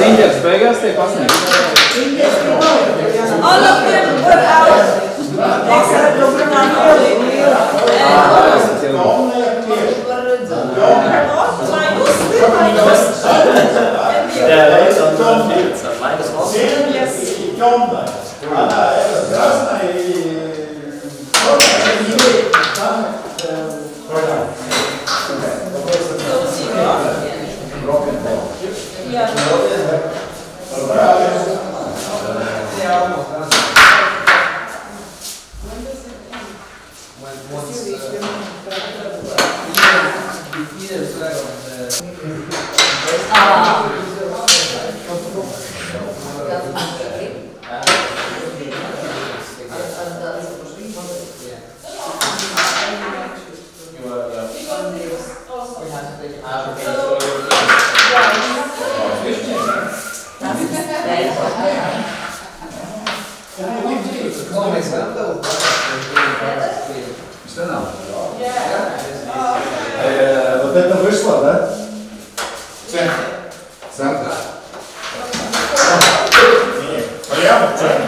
Lindas beigās tiek pasniegts. All of them were out except Вот это вышло, да? Центр. Прямо в центр.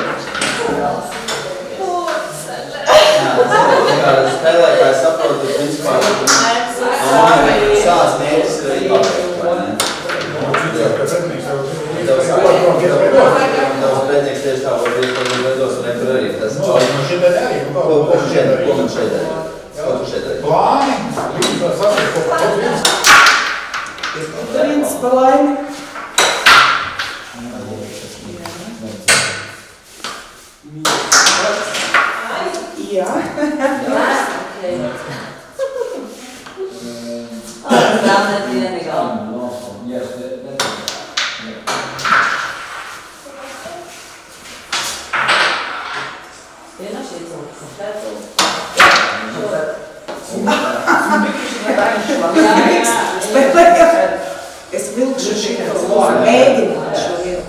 Minus spēlē, kā es saprotu, principā, savās mērķis ir iepārēt, vai ne? Tavs pretnieks tieši tā, varbūt vedos un nekur arī. Tas ko man šeit darīja? Ko man šeit darīja? Plāni, līdz var sasniegt kaut viens. Viens pa laimi. Jā. Es vilkšu šito, mēģināšu šo vienu.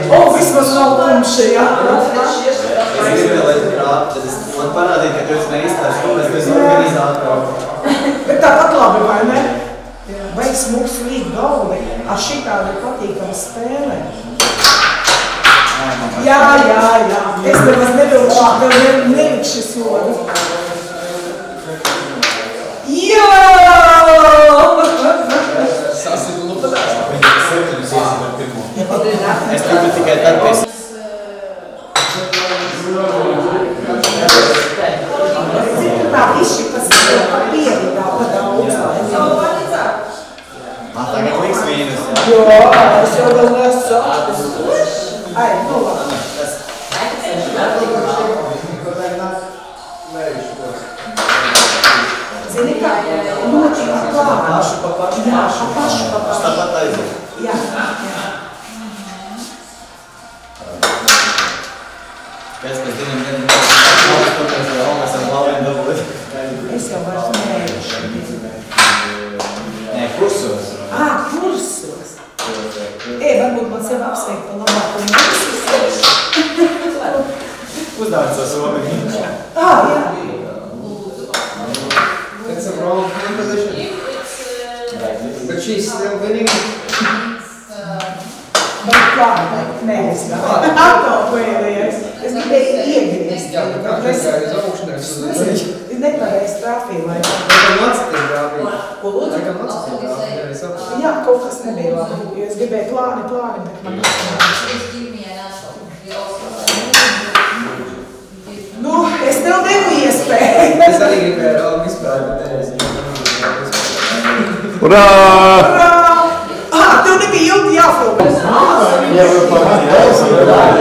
O, vismaz nav kumši, jā. Es gribēju, lai tu prāti, tad man parādīja, ka tu esi neizstāst, ko mēs bez organizātoru. Bet tāpat labi, vai ne? Vai smuks līd galvi, ar šitādu patīkamu spēlē. Jā. Es nemaz nevilkšu, tev nelikšu sodu. Jā! Sasidu lupatās. Es gribu tikai tad pēc. Zinu, tā izšipas papīri tā pa daudz. Tagad liks mīnus. Jo, es jau vēl nesaku. Ai, nu labi. Zini kā, ļoti plānu. Jā, pašu. Tāpat aiziet. Jā. Pēc zinām, mēs esam labiem dabūt. Es jau vairs neēšu. Nē, kursos. Kursos. Varbūt man sev apsveikt pa labāku kursus. Uzdāvāt savu somiņu. Jā. That's a wrong composition. But she's still winning. Man plānu, nē, es atkalpējies. Es gribēju iegriezt. Jā, bet kā es gāju uz augšanu, es Nepareiz trāpīju, vai ne? Laikam nocitīgi grābīju. Ko lūdzu? Laikam nocitīgi grābīju, jā, es saprotu. Jā, kaut kas nebija labi, jo es gribēju plāni, bet man nesanāca. Nu, es tev devu iespēju. Es arī gribēju vēl vispār, bet nereiz. Urā! Tev nebija ilgi jāfilmē. Jā, vēl pamatīgi.